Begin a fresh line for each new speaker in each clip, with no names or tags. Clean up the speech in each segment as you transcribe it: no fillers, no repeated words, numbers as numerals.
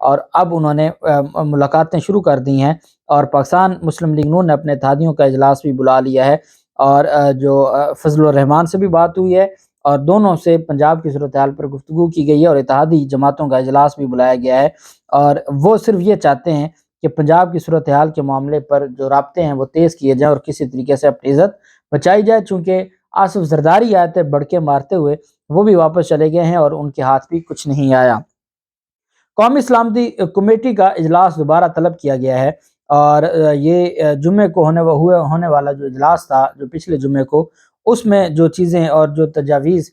اور اب انہوں نے ملاقاتیں شروع کر دی ہیں، اور پاکستان مسلم لیگ نون نے اپنے اتحادیوں کا اجلاس بھی بلا لیا ہے، اور جو فضل الرحمان سے بھی بات ہوئی ہے، اور دونوں سے پنجاب کی صورتحال پر گفتگو کی گئی ہے، اور اتحادی جماعتوں کا اجلاس بھی بلایا گیا ہے، اور وہ صرف یہ چاہتے ہیں کہ پنجاب کی صورتحال کے معاملے پر جو رابطے ہیں وہ تیز کیے جائیں اور کسی طریقے سے اپنی عزت بچائی جائے، چونکہ آصف زرداری آئے تھے بڑھ کے مارتے ہوئے، وہ بھی واپس چلے گئے ہیں اور ان کے ہاتھ بھی کچھ نہیں آیا۔ قومی سلامتی کمیٹی کا اجلاس دوبارہ طلب کیا گیا ہے، اور یہ جمعے کو ہونے والا جو اجلاس تھا، جو پچھلے جمعے کو، اس میں جو چیزیں اور جو تجاویز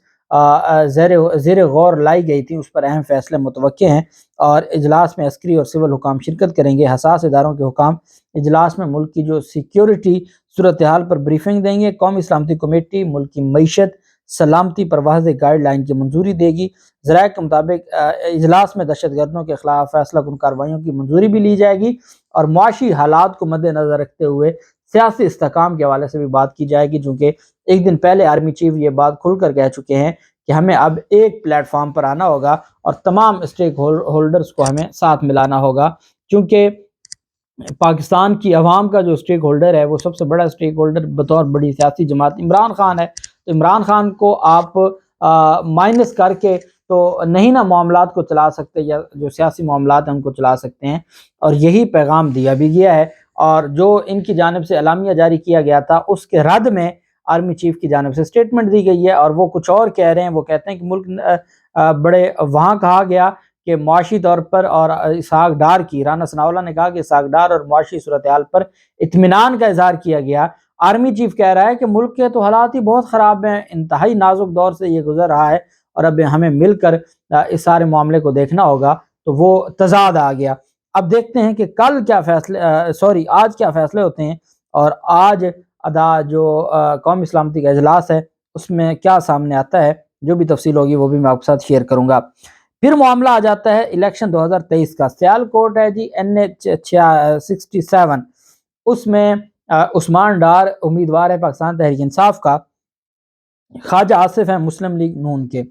زیر غور لائی گئی تھی اس پر اہم فیصلے متوقع ہیں، اور اجلاس میں عسکری اور سول حکام شرکت کریں گے۔ حساس اداروں کے حکام اجلاس میں ملک کی جو سیکیورٹی صورتحال پر بریفنگ دیں گے۔ قومی سلامتی کمیٹی ملک کی معیشت سلامتی پر واضح گائیڈ لائن کی منظوری دے گی۔ ذرائع کے مطابق اجلاس میں دہشت گردوں کے خلاف فیصلہ کن کارروائیوں کی منظوری بھی لی جائے گی، اور معاشی حالات کو مد نظر رکھتے ہوئے سیاسی استحکام کے حوالے سے بھی بات کی جائے گی، چونکہ ایک دن پہلے آرمی چیف یہ بات کھل کر کہہ چکے ہیں کہ ہمیں اب ایک پلیٹ فارم پر آنا ہوگا اور تمام اسٹیک ہولڈرز کو ہمیں ساتھ ملانا ہوگا، کیونکہ پاکستان کی عوام کا جو اسٹیک ہولڈر ہے وہ سب سے بڑا اسٹیک ہولڈر بطور بڑی سیاسی جماعت عمران خان ہے، تو عمران خان کو آپ مائنس کر کے تو نہیں نا معاملات کو چلا سکتے، یا جو سیاسی معاملات ہیں ان کو چلا سکتے ہیں، اور یہی پیغام دیا بھی گیا ہے، اور جو ان کی جانب سے اعلامیہ جاری کیا گیا تھا اس کے رد میں آرمی چیف کی جانب سے اسٹیٹمنٹ دی گئی ہے، اور وہ کچھ اور کہہ رہے ہیں۔ وہ کہتے ہیں کہ ملک بڑے وہاں کہا گیا کہ معاشی طور پر، اور اسحاق ڈار کی، رانا ثناءاللہ نے کہا کہ اسحاق ڈار اور معاشی صورتحال پر اطمینان کا اظہار کیا گیا۔ آرمی چیف کہہ رہا ہے کہ ملک کے تو حالات ہی بہت خراب ہیں، انتہائی نازک دور سے یہ گزر رہا ہے، اور اب ہمیں مل کر اس سارے معاملے کو دیکھنا ہوگا، تو وہ تضاد آ گیا۔ اب دیکھتے ہیں کہ آج کیا فیصلے ہوتے ہیں، اور آج جو قومی سلامتی کا اجلاس ہے اس میں کیا سامنے آتا ہے، جو بھی تفصیل ہوگی وہ بھی میں آپ کے ساتھ شیئر کروں گا۔ پھر معاملہ آ جاتا ہے الیکشن 2023 کا۔ سیالکوٹ ہے جی NH 67، اس میں عثمان ڈار امیدوار ہے پاکستان تحریک انصاف کا، خواجہ آصف ہیں مسلم لیگ نون کے۔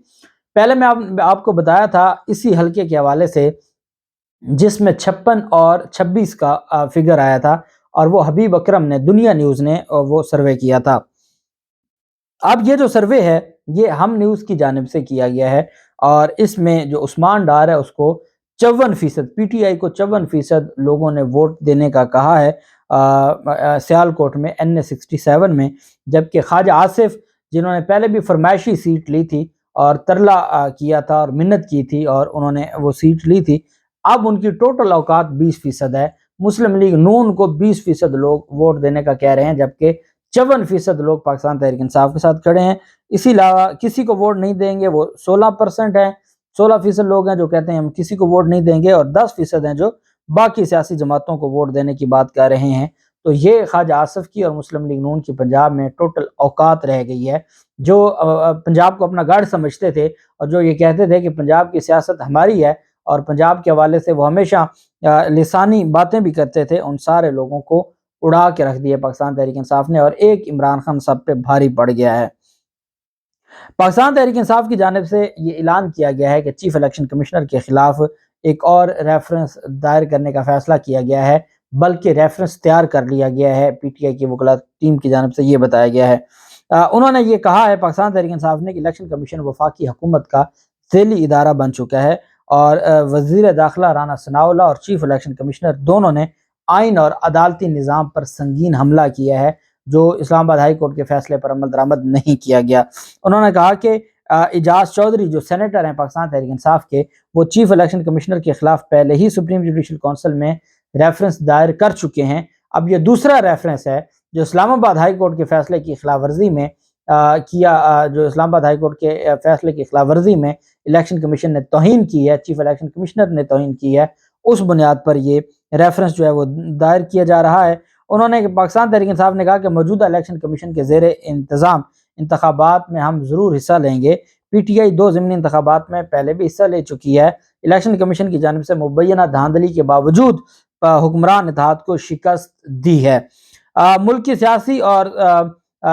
پہلے میں آپ کو بتایا تھا اسی حلقے کے حوالے سے، جس میں 56 اور 26 کا فگر آیا تھا، اور وہ حبیب اکرم نے، دنیا نیوز نے وہ سروے کیا تھا۔ اب یہ جو سروے ہے یہ ہم نیوز کی جانب سے کیا گیا ہے، اور اس میں جو عثمان ڈار ہے اس کو 54%، پی ٹی آئی کو 54% لوگوں نے ووٹ دینے کا کہا ہے سیالکوٹ میں NH 67 میں، جبکہ خواجہ آصف جنہوں نے پہلے بھی فرمائشی سیٹ لی تھی اور ترلا کیا تھا اور منت کی تھی، اور انہوں نے وہ سیٹ لی تھی، اب ان کی ٹوٹل اوقات 20% ہے۔ مسلم لیگ نون کو 20% لوگ ووٹ دینے کا کہہ رہے ہیں، جبکہ 54% لوگ پاکستان تحریک انصاف کے ساتھ کھڑے ہیں۔ اسی علاوہ کسی کو ووٹ نہیں دیں گے وہ 16% ہیں، 16% لوگ ہیں جو کہتے ہیں ہم کسی کو ووٹ نہیں دیں گے، اور 10% ہیں جو باقی سیاسی جماعتوں کو ووٹ دینے کی بات کر رہے ہیں۔ تو یہ خواجہ آصف کی اور مسلم لیگ نون کی پنجاب میں ٹوٹل اوقات رہ گئی ہے۔ جو پنجاب کو اپنا گڑھ سمجھتے تھے، اور جو یہ کہتے تھے کہ پنجاب کی سیاست ہماری ہے، اور پنجاب کے حوالے سے وہ ہمیشہ لسانی باتیں بھی کرتے تھے، ان سارے لوگوں کو اڑا کے رکھ دیا پاکستان تحریک انصاف نے، اور ایک عمران خان سب پہ بھاری پڑ گیا ہے۔ پاکستان تحریک انصاف کی جانب سے یہ اعلان کیا گیا ہے کہ چیف الیکشن کمشنر کے خلاف ایک اور ریفرنس دائر کرنے کا فیصلہ کیا گیا ہے، بلکہ ریفرنس تیار کر لیا گیا ہے، پی ٹی آئی کی وکلا ٹیم کی جانب سے یہ بتایا گیا ہے۔ انہوں نے یہ کہا ہے پاکستان تحریک انصاف نے کہ الیکشن کمیشن وفاقی حکومت کا ذیلی ادارہ بن چکا ہے، اور وزیر داخلہ رانا ثناءاللہ اور چیف الیکشن کمشنر دونوں نے آئین اور عدالتی نظام پر سنگین حملہ کیا ہے، جو اسلام آباد ہائی کورٹ کے فیصلے پر عمل درآمد نہیں کیا گیا۔ انہوں نے کہا کہ اعجاز چودھری جو سینیٹر ہیں پاکستان تحریک انصاف کے، وہ چیف الیکشن کمشنر کے خلاف پہلے ہی سپریم جوڈیشل کونسل میں ریفرنس دائر کر چکے ہیں۔ اب یہ دوسرا ریفرنس ہے جو اسلام آباد ہائی کورٹ کے فیصلے کی خلاف ورزی میں جو اسلام آباد ہائی کورٹ کے فیصلے کی خلاف ورزی میں الیکشن کمیشن نے توہین کی ہے، چیف الیکشن کمشنر نے توہین کی ہے، اس بنیاد پر یہ ریفرنس جو ہے وہ دائر کیا جا رہا ہے۔ انہوں نے پاکستان تحریک انصاف نے کہا کہ موجودہ الیکشن کمیشن کے زیر انتظام انتخابات میں ہم ضرور حصہ لیں گے۔ پی ٹی آئی 2 ضمنی انتخابات میں پہلے بھی حصہ لے چکی ہے۔ الیکشن کمیشن کی جانب سے مبینہ دھاندلی کے باوجود حکمران اتحاد کو شکست دی ہے۔ ملک کی سیاسی اور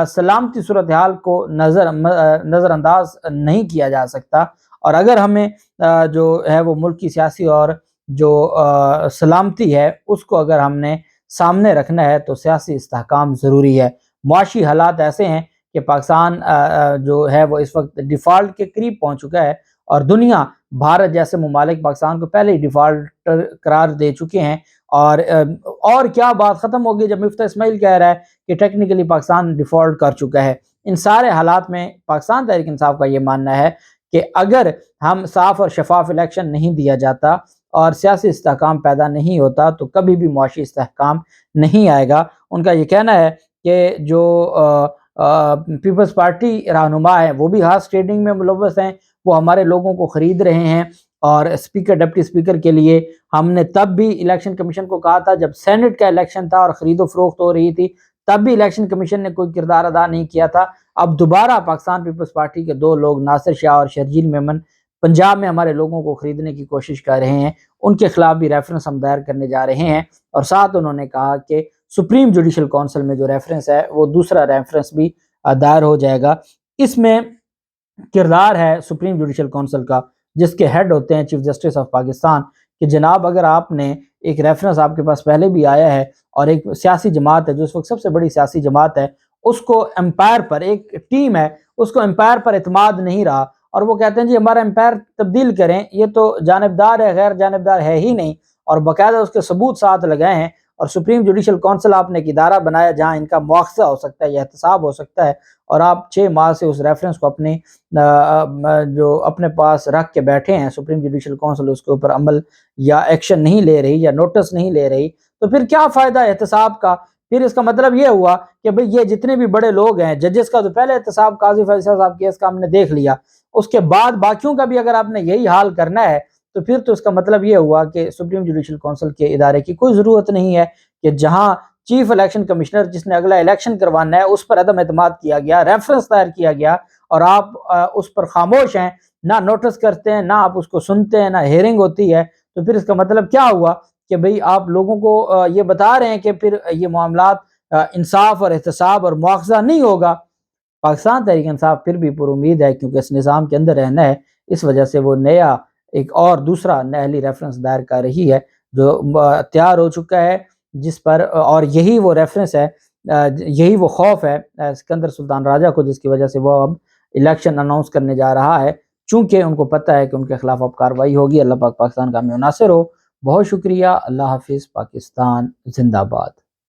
سلامتی صورتحال کو نظر انداز نہیں کیا جا سکتا، اور اگر ہمیں جو ہے وہ ملک کی سیاسی اور جو سلامتی ہے اس کو اگر ہم نے سامنے رکھنا ہے تو سیاسی استحکام ضروری ہے۔ معاشی حالات ایسے ہیں کہ پاکستان جو ہے وہ اس وقت ڈیفالٹ کے قریب پہنچ چکا ہے، اور دنیا، بھارت جیسے ممالک پاکستان کو پہلے ہی ڈیفالٹر قرار دے چکے ہیں، اور کیا بات ختم ہوگی جب مفتاح اسماعیل کہہ رہا ہے کہ ٹیکنیکلی پاکستان ڈیفالٹ کر چکا ہے۔ ان سارے حالات میں پاکستان تحریک انصاف کا یہ ماننا ہے کہ اگر ہم صاف اور شفاف الیکشن نہیں دیا جاتا اور سیاسی استحکام پیدا نہیں ہوتا تو کبھی بھی معاشی استحکام نہیں آئے گا۔ ان کا یہ کہنا ہے کہ جو پیپلز پارٹی رہنما ہے وہ بھی ہارس ٹریڈنگ میں ملوث ہیں، وہ ہمارے لوگوں کو خرید رہے ہیں، اور اسپیکر ڈپٹی اسپیکر کے لیے ہم نے تب بھی الیکشن کمیشن کو کہا تھا جب سینٹ کا الیکشن تھا اور خرید و فروخت ہو رہی تھی، تب بھی الیکشن کمیشن نے کوئی کردار ادا نہیں کیا تھا۔ اب دوبارہ پاکستان پیپلز پارٹی کے دو لوگ ناصر شاہ اور شرجیل میمن پنجاب میں ہمارے لوگوں کو خریدنے کی کوشش کر رہے ہیں، ان کے خلاف بھی ریفرنس ہم دائر کرنے جا رہے ہیں، اور ساتھ انہوں نے کہا کہ سپریم جوڈیشل کونسل میں جو ریفرنس ہے وہ دوسرا ریفرنس بھی دائر ہو جائے گا۔ اس میں کردار ہے سپریم جوڈیشل کونسل کا، جس کے ہیڈ ہوتے ہیں چیف جسٹس آف پاکستان، کہ جناب اگر آپ نے ایک ریفرنس آپ کے پاس پہلے بھی آیا ہے اور ایک سیاسی جماعت ہے جو اس وقت سب سے بڑی سیاسی جماعت ہے، اس کو امپائر پر، ایک ٹیم ہے اس کو امپائر پر اعتماد نہیں رہا، اور وہ کہتے ہیں جی ہمارا امپائر تبدیل کریں، یہ تو جانبدار ہے، غیر جانبدار ہے ہی نہیں، اور باقاعدہ اس کے ثبوت ساتھ لگائے ہیں، اور سپریم جوڈیشل کونسل آپ نے ایک ادارہ بنایا جہاں ان کا مواخذہ ہو سکتا ہے یا احتساب ہو سکتا ہے، اور آپ 6 ماہ سے اس ریفرنس کو اپنے جو اپنے پاس رکھ کے بیٹھے ہیں، سپریم جوڈیشل کونسل اس کے اوپر عمل یا ایکشن نہیں لے رہی یا نوٹس نہیں لے رہی، تو پھر کیا فائدہ احتساب کا؟ پھر اس کا مطلب یہ ہوا کہ بھئی یہ جتنے بھی بڑے لوگ ہیں، ججز کا تو پہلے احتساب قاضی فیصل صاحب کیس کا ہم نے دیکھ لیا، اس کے بعد باقیوں کا بھی اگر آپ نے یہی حال کرنا ہے تو پھر تو اس کا مطلب یہ ہوا کہ سپریم جوڈیشل کونسل کے ادارے کی کوئی ضرورت نہیں ہے، کہ جہاں چیف الیکشن کمشنر جس نے اگلا الیکشن کروانا ہے اس پر عدم اعتماد کیا گیا، ریفرنس دائر کیا گیا، اور آپ اس پر خاموش ہیں، نہ نوٹس کرتے ہیں، نہ آپ اس کو سنتے ہیں، نہ ہیئرنگ ہوتی ہے، تو پھر اس کا مطلب کیا ہوا کہ بھئی آپ لوگوں کو یہ بتا رہے ہیں کہ پھر یہ معاملات انصاف اور احتساب اور مواخذہ نہیں ہوگا۔ پاکستان تحریک انصاف پھر بھی پر امید ہے، کیونکہ اس نظام کے اندر رہنا ہے، اس وجہ سے وہ نیا ایک اور دوسرا نہلی ریفرنس دائر کر رہی ہے جو تیار ہو چکا ہے، جس پر، اور یہی وہ ریفرنس ہے، یہی وہ خوف ہے سکندر سلطان راجہ کو، جس کی وجہ سے وہ اب الیکشن اناؤنس کرنے جا رہا ہے، چونکہ ان کو پتہ ہے کہ ان کے خلاف اب کارروائی ہوگی۔ اللہ پاک پاکستان کا حامی و ناصر ہو۔ بہت شکریہ، اللہ حافظ، پاکستان زندہ باد۔